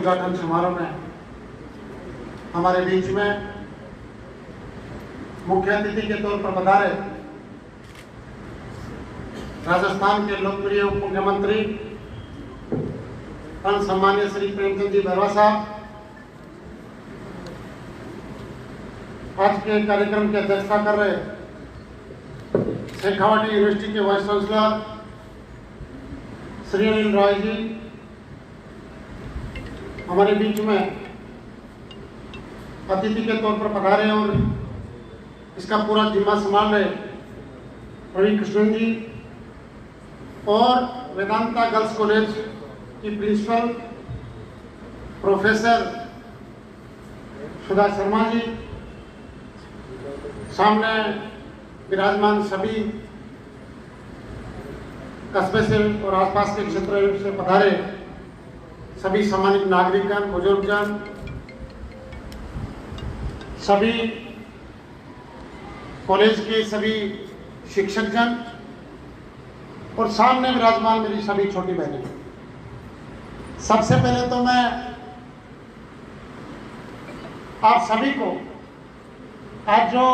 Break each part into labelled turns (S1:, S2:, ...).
S1: उद्घाटन समारोह में हमारे बीच में मुख्य अतिथि के तौर पर पधारे राजस्थान के लोकप्रिय उप मुख्यमंत्री सम्मानीय श्री प्रेमचंद जी बैरवा साहब, आज के कार्यक्रम की अध्यक्षता कर रहे शेखावाटी यूनिवर्सिटी के वाइस चांसलर श्री अनिल रॉय जी, हमारे बीच में अतिथि के तौर पर पधारे और इसका पूरा जिम्मा संभाल रहे रवि कृष्णन जी, और वेदांता गर्ल्स कॉलेज की प्रिंसिपल प्रोफेसर सुधा शर्मा जी, सामने विराजमान सभी कस्बे से और आसपास के क्षेत्र से पधारे सभी सम्मानित नागरिकगण, बुजुर्गजन, सभी कॉलेज के सभी शिक्षकजन और सामने विराजमान मेरी सभी छोटी बहनें। सबसे पहले तो मैं आप सभी को आज जो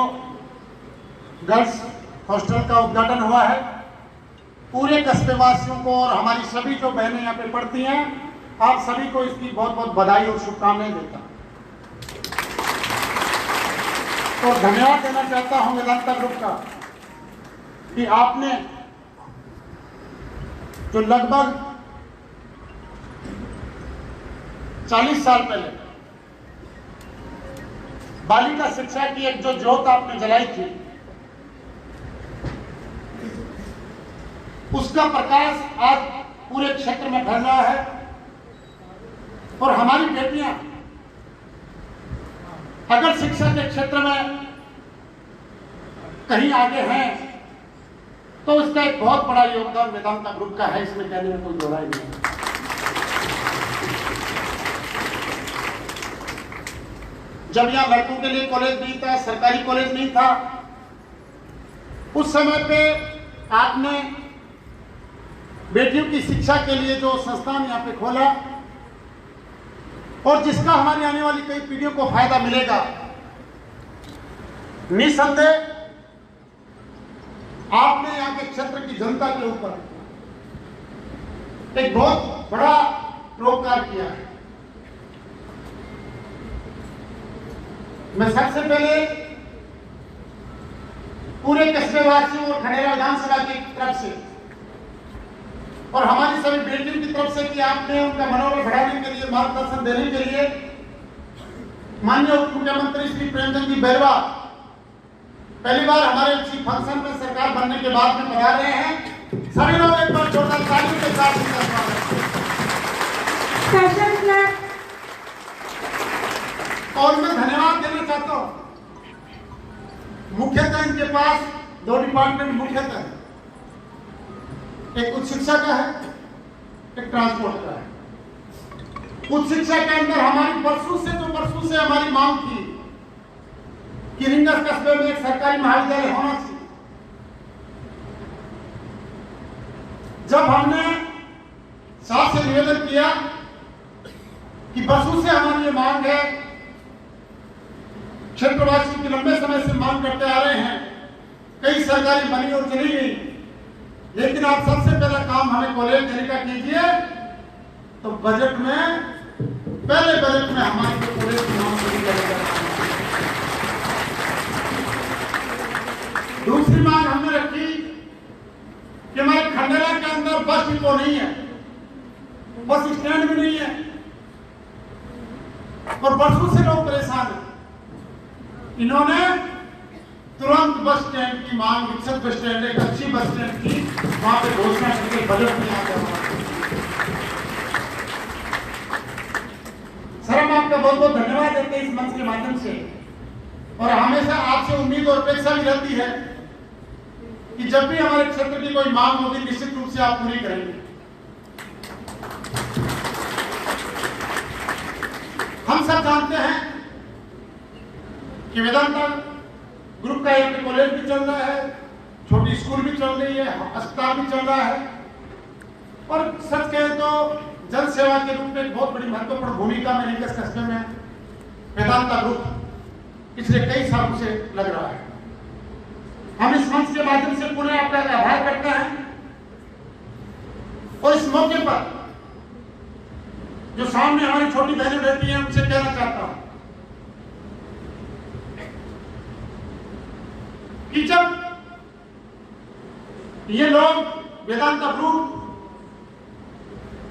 S1: गर्ल्स हॉस्टल का उद्घाटन हुआ है, पूरे कस्बे वासियों को और हमारी सभी जो बहनें यहाँ पे पढ़ती हैं, आप सभी को इसकी बहुत बहुत बधाई और शुभकामनाएं देता हूं। तो धन्यवाद देना चाहता हूं वेदांता ग्रुप का कि आपने जो लगभग 40 साल पहले बालिका शिक्षा की एक जो ज्योत आपने जलाई थी, उसका प्रकाश आज पूरे क्षेत्र में फैल रहा है और हमारी बेटियां अगर शिक्षा के क्षेत्र में कहीं आगे हैं तो इसका एक बहुत बड़ा योगदान वेदांता ग्रुप का है, इसमें कहने में कोई दो राय नहीं है। जब यहां लड़कों के लिए कॉलेज नहीं था, सरकारी कॉलेज नहीं था, उस समय पे आपने बेटियों की शिक्षा के लिए जो संस्थान यहाँ पे खोला और जिसका हमारी आने वाली कई पीढ़ियों को फायदा मिलेगा, निसंदेह आपने यहाँ के क्षेत्र की जनता के ऊपर एक बहुत बड़ा उपकार किया है। मैं सबसे पहले पूरे कस्बे वासियों और खंडेरा विधानसभा की तरफ से और हमारी सभी बेटियों की तरफ से कि आपने उनका मनोबल बढ़ाने के लिए, मार्गदर्शन देने के लिए माननीय उप मुख्यमंत्री श्री प्रेमचंद जी बैरवा पहली बार हमारे इसी फंक्शन में सरकार बनने के बाद में बता रहे हैं। सभी लोग एक बार जोरदार तालियों के साथ और मैं धन्यवाद देना चाहता हूं। मुख्यतः इनके पास दो डिपार्टमेंट मुख्यतः है, एक उच्च शिक्षा का है, एक ट्रांसपोर्ट का है। उच्च शिक्षा के अंदर हमारी वर्षों से हमारी मांग थी कि रिंगस कस्बे में एक सरकारी महाविद्यालय होना चाहिए। जब हमने साथ से निवेदन किया कि वर्षों से हमारी ये मांग है, क्षेत्रवासी की लंबे समय से मांग करते आ रहे हैं, कई सरकारी बनी और चली गई, लेकिन आप सबसे पहला काम हमें कॉलेज देने का कीजिए। तो बजट में पहले बजट में हमारे कॉलेज की मांग पूरी करेगा। दूसरी मांग हमने रखी कि हमारे खंडेरा के अंदर बस डिपो नहीं है, बस स्टैंड भी नहीं है और बसों से लोग परेशान हैं। इन्होंने तुरंत बस स्टैंड की मांग, विकसित बस स्टैंड, एक अच्छी बस स्टैंड की वहां पे घोषणा करके बजट में आता है। सर, हम आपका बहुत बहुत धन्यवाद देते हैं इस मंच के माध्यम से और हमेशा आपसे उम्मीद और अपेक्षा भी रहती है कि जब भी हमारे क्षेत्र की कोई मांग होगी निश्चित रूप से आप पूरी करेंगे। हम सब जानते हैं कि वेदांता ग्रुप का एक कॉलेज भी चल रहा है, स्कूल भी चल रही है, अस्पताल भी चल रहा है और सच कहे तो जन सेवा के रूप में एक बहुत बड़ी महत्वपूर्ण भूमिका में लिंकस कस्बे में वेदांता ग्रुप पिछले कई सालों से लग रहा है। हम इस मंच के माध्यम से पूरे आपका आभार करते हैं और इस मौके पर जो सामने हमारी छोटी बहनें बैठी हैं उनसे कहना चाहता हूं कि जब ये लोग वेदांता ग्रुप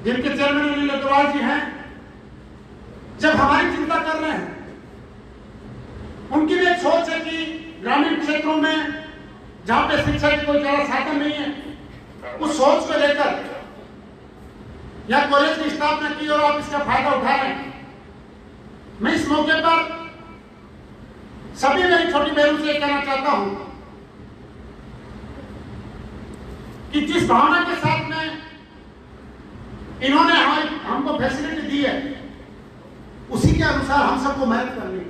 S1: जिनके चेयरमैन अनिल अग्रवाल जी हैं, जब हमारी चिंता कर रहे हैं, उनकी भी एक सोच है कि ग्रामीण क्षेत्रों में जहां पे शिक्षा की कोई ज्यादा साधन नहीं है, उस सोच को लेकर या कॉलेज की स्थापना की और आप इसका फायदा उठा रहे हैं। मैं इस मौके पर सभी मेरी छोटी बहनों से कहना चाहता हूं कि जिस भावना के साथ में इन्होंने हमको फैसिलिटी दी है, उसी के अनुसार हम सबको मेहनत करनी है,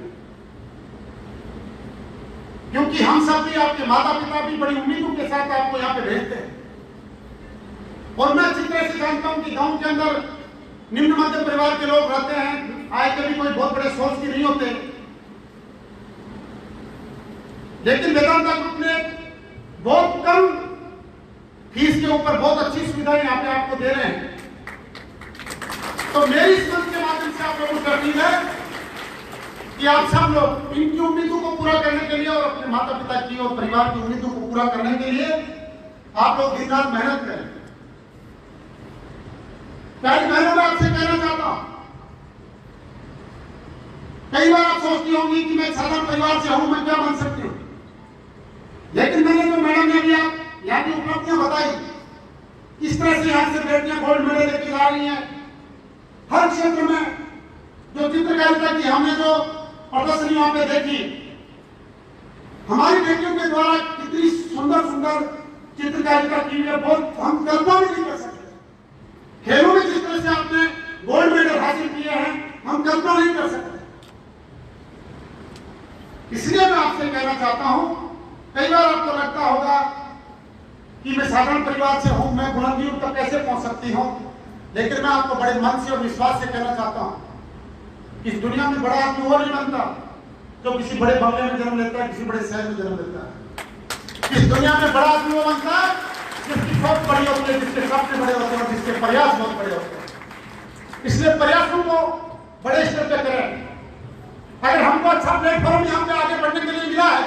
S1: क्योंकि हम सब भी, आपके माता पिता भी बड़ी उम्मीदों के साथ आपको यहाँ पे भेजते हैं। और मैं अच्छी तरह से जानता हूं कि गांव के अंदर निम्न मध्यम परिवार के लोग रहते हैं, आए कभी कोई बहुत बड़े सोच के नहीं होते, लेकिन वेदांता ग्रुप ने बहुत कम फीस के ऊपर बहुत अच्छी सुविधाएं यहाँ पे आपको दे रहे हैं। तो मेरी इस मंच के माध्यम से आप लोगों को अपील है कि आप सब लोग इनकी उम्मीदों को पूरा करने के लिए और अपने माता पिता की और परिवार की उम्मीदों को पूरा करने के लिए आप लोग दिन रात मेहनत करें। प्यारी बहनों, मैं आपसे कहना चाहता हूं, कई बार आप सोचती होंगी कि मैं साधारण परिवार से हूं, मैं क्या बन सकती हूं, लेकिन मैंने जो मैडम ने भी आप यहाँ की उपलब्धियां बताई, इस तरह से यहाँ से बेटियां गोल्ड मेडल लेके जा रही हैं। हर क्षेत्र में जो चित्रकारिता की हमने जो प्रदर्शनी वहां पे देखी, हमारी बेटियों के द्वारा कितनी सुंदर सुंदर चित्रकारिता की है, बहुत हम कल्पना भी नहीं कर सकते। खेलों में जिस तरह से आपने गोल्ड मेडल हासिल किए हैं, हम कल्पना नहीं कर सकते। इसलिए मैं आपसे कहना चाहता हूं, कई बार आपको लगता होगा कि मैं साधारण परिवार से हूं, मैं बुलंदियों तक कैसे पहुंच सकती हूं, लेकिन मैं आपको बड़े मन से और विश्वास से कहना चाहता हूं, इस दुनिया में बड़ा आदमी वो नहीं बनता जो किसी बड़े बंगले में जन्म लेता है, किसी बड़े शहर में जन्म लेता है। इस दुनिया में बड़ा आदमी वो बनता है जिसकी सोच बड़ी होती है, जिसके सपने बड़े होते हैं, जिसके प्रयास बहुत बड़े होते हैं। इसलिए प्रयासों को बड़े स्तर पर करें। अगर हमको अच्छा प्लेटफॉर्म यहाँ पे आगे बढ़ने के लिए मिला है,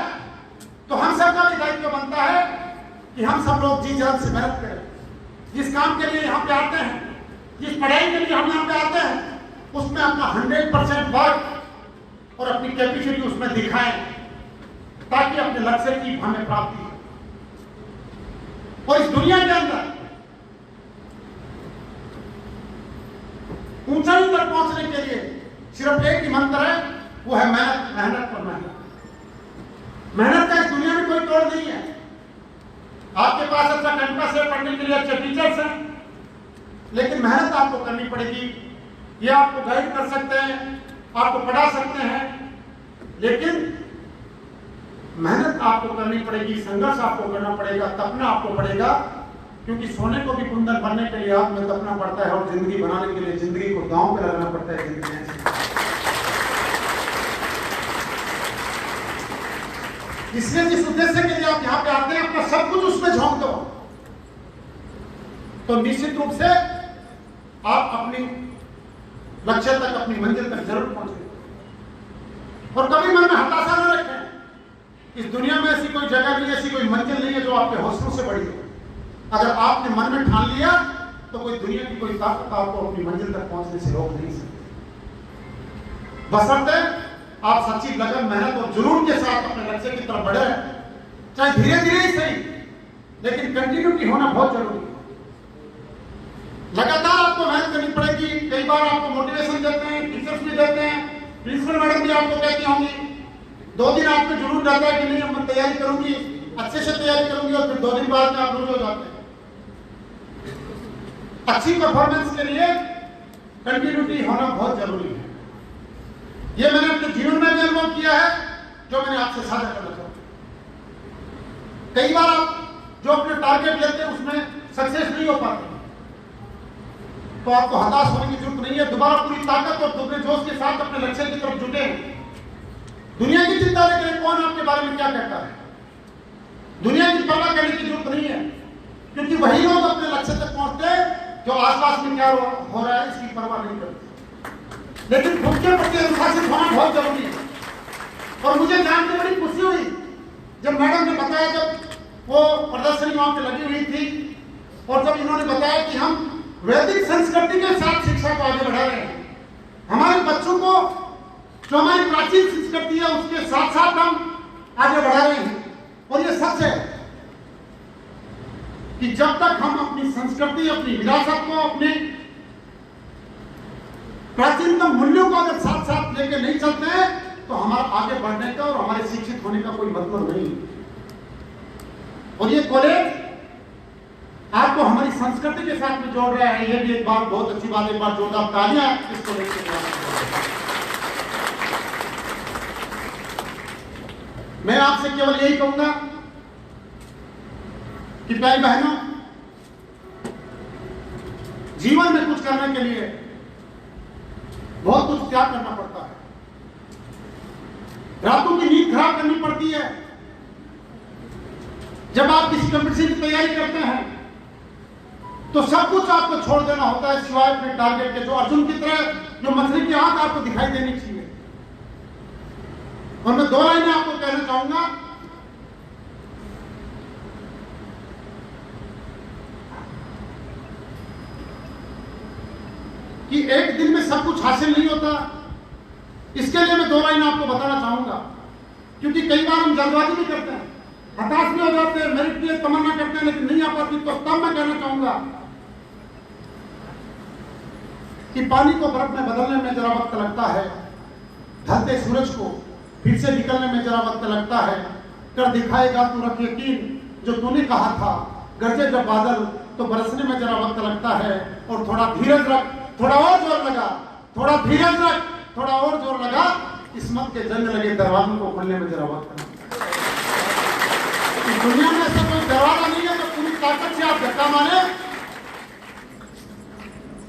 S1: तो हम सबका भी दायित्व बनता है कि हम सब लोग जी जान से मेहनत करें। जिस काम के लिए यहाँ पे आते हैं, जिस पढ़ाई के लिए हम यहाँ पे आते हैं, उसमें अपना 100% वर्क और अपनी कैपेसिटी उसमें दिखाएं, ताकि अपने लक्ष्य की हमें प्राप्ति हो। और इस दुनिया के अंदर ऊंचाई तक पहुंचने के लिए सिर्फ एक ही मंत्र है, वो है मेहनत, मेहनत और मेहनत। मेहनत का इस दुनिया में कोई तोड़ नहीं है। आपके पास अच्छा कैंपस है, पढ़ने के लिए अच्छे टीचर्स हैं, लेकिन मेहनत आपको करनी पड़ेगी। ये आपको गाइड कर सकते हैं, आपको पढ़ा सकते हैं, लेकिन मेहनत आपको करनी पड़ेगी, संघर्ष आपको करना पड़ेगा, तपना आपको पड़ेगा, क्योंकि सोने को भी कुंदन बनने के लिए आपको तपना पड़ता है और जिंदगी बनाने के लिए जिंदगी को दांव पे लगाना पड़ता है। जिंदगी इसलिए जिस उद्देश्य के लिए आप यहाँ पे आते हैं, अपना सब कुछ उसमें झोंक दो, तो निश्चित रूप से आप अपनी लक्ष्य तक, अपनी मंजिल तक जरूर पहुंचेंगे। और कभी मन में हताशा न रखें। इस दुनिया में ऐसी कोई जगह नहीं, ऐसी कोई मंजिल नहीं है जो आपके हौसलों से बड़ी हो। अगर आपने मन में ठान लिया, तो कोई दुनिया की कोई ताकत आपको अपनी मंजिल तक पहुंचने से रोक नहीं सकती। बशर्ते आप सच्ची लगन, मेहनत और जुनून के साथ अपने लक्ष्य की तरफ बढ़े, चाहे धीरे धीरे ही सही, लेकिन कंटिन्यूटी होना बहुत जरूरी है। लगातार आपको मेहनत करनी पड़ेगी। कई बार आपको मोटिवेशन देते हैं, टीचर्स भी देते हैं, प्रिंसिपल मैडम भी आपको कहती होंगी। 2 दिन आप में जुनून रहता है कि नहीं, मैं तैयारी करूंगी, अच्छे से तैयारी करूंगी, और फिर 2 दिन बाद में आप लूज हो जाते हैं। अच्छी परफॉर्मेंस के लिए कंटिन्यूटी होना बहुत जरूरी है। ये मैंने अपने जीवन में भी अनुभव किया है, जो मैंने आपसे साझा करना चाहता हूं। कई बार आप जो अपने टारगेट लेते हैं उसमें सक्सेस नहीं हो पाते, तो आपको हताश होने की जरूरत नहीं है। दोबारा पूरी ताकत और दुगने जोश के साथ अपने लक्ष्य की तरफ जुटे। दुनिया की चिंता न करें कौन आपके बारे में क्या कहता है। दुनिया की परवाह करने की जरूरत नहीं है, क्योंकि वही लोग अपने लक्ष्य तक पहुंचते हैं जो आसपास में क्या हो रहा है इसकी परवाह नहीं करते। लेकिन खुद के प्रति अनुशासित होना बहुत जरूरी है। और मुझे जान के बड़ी खुशी हुई जब मैडम ने बताया, जब वो प्रदर्शनी वहां पे लगी हुई थी और जब इन्होंने बताया कि हम वैदिक संस्कृति के साथ शिक्षा को आगे बढ़ा रहे हैं, हमारे बच्चों को जो हमारी प्राचीन संस्कृति है उसके साथ साथ हम आगे बढ़ा रहे हैं। और ये सच है कि जब तक हम अपनी संस्कृति, अपनी विरासत को, अपने प्राचीनतम मूल्यों को अगर साथ साथ लेके नहीं चलते हैं तो हमारा आगे बढ़ने का और हमारे शिक्षित होने का कोई मतलब नहीं। और ये कॉलेज आपको हमारी संस्कृति के साथ में जोड़ रहा है, ये भी एक बात बहुत अच्छी बात। एक बार जोरदार तालियां इस कॉलेज के लिए। मैं आपसे केवल यही कहूंगा कि प्यारी बहनों, जीवन में कुछ करने के लिए बहुत कुछ त्याग करना पड़ता है। रातों की नींद खराब करनी पड़ती है। जब आप किसी कंपटीशन की तैयारी करते हैं तो सब कुछ आपको छोड़ देना होता है सिवाय अपने टारगेट के। जो अर्जुन की तरह जो मछली की आंख आपको दिखाई देनी चाहिए। और मैं 2 लाइनें आपको कहना चाहूंगा कि एक दिन में सब कुछ हासिल नहीं होता। इसके लिए मैं 2 लाइन आपको बताना चाहूंगा, क्योंकि कई बार हम जल्दबाजी भी करते हैं, हताश भी हो जाते हैं, मेरिट के लिए तमन्ना करते हैं लेकिन नहीं आ पाती। तो तब मैं कहना चाहूंगा कि पानी को बर्फ में बदलने में जरा वक्त लगता है, ढलते सूरज को फिर से निकलने में जरा वक्त लगता है। कर दिखाएगा तू रख यकीन जो तूने कहा था, गरजे जब बादल तो बरसने में जरा वक्त लगता है। और थोड़ा धीरज रख, थोड़ा और जोर लगा, थोड़ा धीरज रख, थोड़ा और जोर लगा, किस्मत के जंग लगे दरवाजों को खोलने में जरा वक्त लगता है। दुनिया में ऐसा कोई दरवाजा नहीं है जो पूरी ताकत से आप धक्का मारे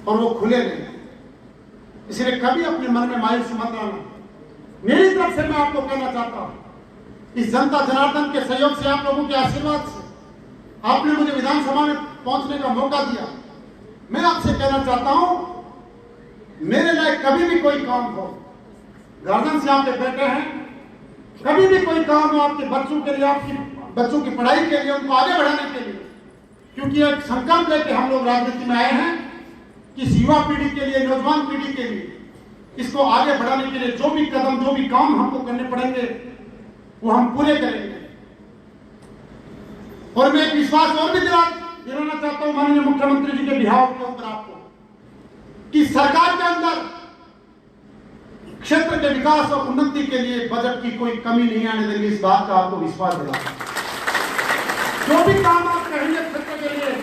S1: और वो खुले नहीं। इसलिए कभी अपने मन में मायूसी मत लाना। मेरी तरफ से मैं आपको कहना चाहता हूं, इस जनता जनार्दन के सहयोग से, आप लोगों के आशीर्वाद से आपने मुझे विधानसभा में पहुंचने का मौका दिया। मैं आपसे कहना चाहता हूं, मेरे लायक कभी भी कोई काम हो, गार्जियन से आपके बेटे हैं, कभी भी कोई काम हो आपके बच्चों के लिए, आपकी बच्चों की पढ़ाई के लिए, उनको आगे बढ़ाने के लिए, क्योंकि एक संकल्प लेके हम लोग राजनीति में आए हैं कि इस युवा पीढ़ी के लिए, नौजवान पीढ़ी के लिए, इसको आगे बढ़ाने के लिए जो भी कदम, जो भी काम हमको करने पड़ेंगे वो हम पूरे करेंगे। और मैं एक विश्वास और भी दिलाना चाहता हूं माननीय मुख्यमंत्री जी के बिहाव के ऊपर आपको, कि सरकार के अंदर क्षेत्र के विकास और उन्नति के लिए बजट की कोई कमी नहीं आने देंगे। इस बात का आपको विश्वास दिलाता हूं। जो भी काम आप कहेंगे क्षेत्र के लिए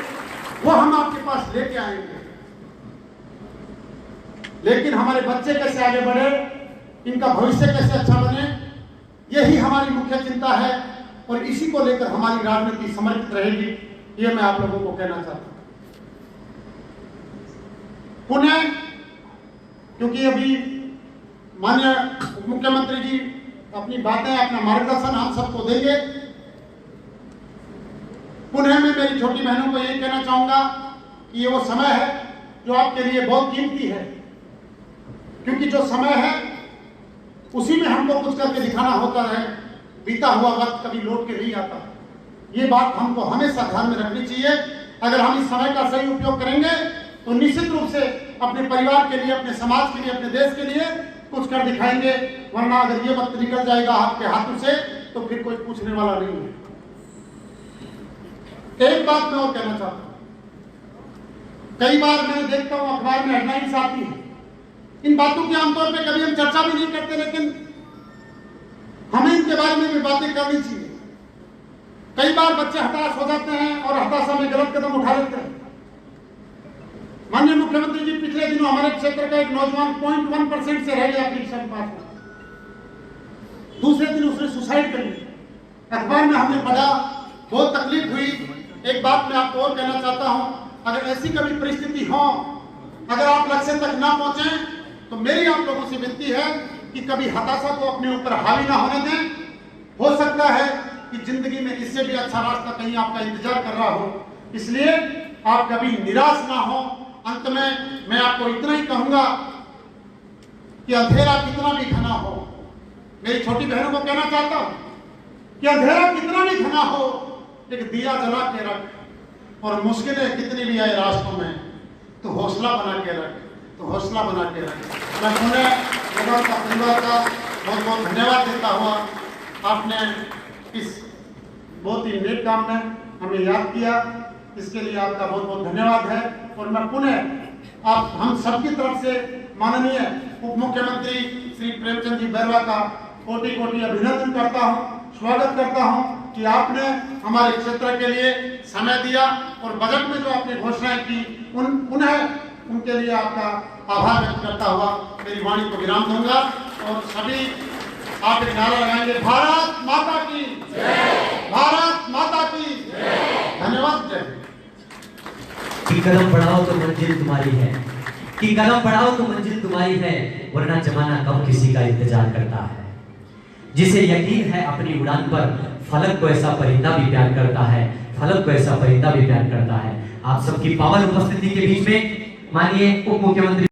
S1: वो हम आपके पास लेके आएंगे। लेकिन हमारे बच्चे कैसे आगे बढ़े, इनका भविष्य कैसे अच्छा बने, यही हमारी मुख्य चिंता है। और इसी को लेकर हमारी राजनीति समर्पित रहेगी, ये मैं आप लोगों को कहना चाहता हूं। पुनः, क्योंकि अभी माननीय उप मुख्यमंत्री जी अपनी बातें, अपना मार्गदर्शन हम सबको देंगे, पुनः मैं मेरी छोटी बहनों को यही कहना चाहूंगा कि ये वो समय है जो आपके लिए बहुत कीमती है, क्योंकि जो समय है उसी में हमको कुछ करके दिखाना होता है। बीता हुआ वक्त कभी लौट के नहीं आता। ये बात हमको हमेशा ध्यान में रखनी चाहिए। अगर हम इस समय का सही उपयोग करेंगे तो निश्चित रूप से अपने परिवार के लिए, अपने समाज के लिए, अपने देश के लिए कुछ कर दिखाएंगे। वरना अगर ये वक्त निकल जाएगा आपके हाथों से तो फिर कोई पूछने वाला नहीं है। एक बात मैं और कहना चाहता हूं, कई बार मैं देखता हूं अखबार में हेडलाइंस आती है, इन बातों की आमतौर पे कभी हम चर्चा भी नहीं करते, लेकिन हमें इनके बारे में भी बातें करनी चाहिए। कई बार बच्चे हताश हो जाते हैं और हताशा में गलत कदम उठा लेते हैं। माननीय मुख्यमंत्री जी, पिछले दिनों हमारे क्षेत्र का एक नौजवान 0.1% से रह गया परीक्षा में पास में, दूसरे दिन उसने सुसाइड कर लिया। अखबार में हमने पढ़ा, बहुत तकलीफ हुई। एक बात मैं आपको और कहना चाहता हूं, अगर ऐसी कभी परिस्थिति हो, अगर आप लक्ष्य तक ना पहुंचे तो मेरी आप लोगों से विनती है कि कभी हताशा को अपने ऊपर हावी ना होने दें। हो सकता है कि जिंदगी में इससे भी अच्छा रास्ता कहीं आपका इंतजार कर रहा हो, इसलिए आप कभी निराश ना हो। अंत में मैं आपको इतना ही कहूंगा कि अंधेरा कितना भी घना हो, मेरी छोटी बहनों को कहना चाहता हूं कि अंधेरा कितना भी घना हो, एक दिया जला के रख, और मुश्किलें कितनी भी आए रास्तों में तो हौसला बना के रख, तो हौसला बना के रख। मैं पुनः लोगों का परिवार का बहुत बहुत धन्यवाद देता हुआ, आपने इस बहुत ही नेक काम में हमें याद किया, इसके लिए आपका बहुत बहुत धन्यवाद है। और मैं पुनः आप हम सबकी तरफ से माननीय उप मुख्यमंत्री श्री प्रेमचंद जी बैरवा का कोटि कोटि अभिनंदन करता हूं, स्वागत करता हूं कि आपने हमारे क्षेत्र के लिए समय दिया और बजट में जो आपने घोषणाएं की उनके लिए आपका आभार व्यक्त करता हुआ मेरी वाणी को विराम दूंगा। और सभी आप एक नारा लगाएंगे, भारत माता की जय, भारत माता की जय। धन्यवाद। जय।
S2: कि कदम बढ़ाओ तो मंजिल तुम्हारी है, कि कदम बढ़ाओ तो मंजिल तुम्हारी है, वरना जमाना कब किसी का इंतजार करता है। जिसे यकीन है अपनी उड़ान पर, फलक को ऐसा परिंदा भी प्यार करता है, फलक को ऐसा परिंदा भी प्यार करता है। आप सबकी पावन उपस्थिति के बीच में माननीय उप मुख्यमंत्री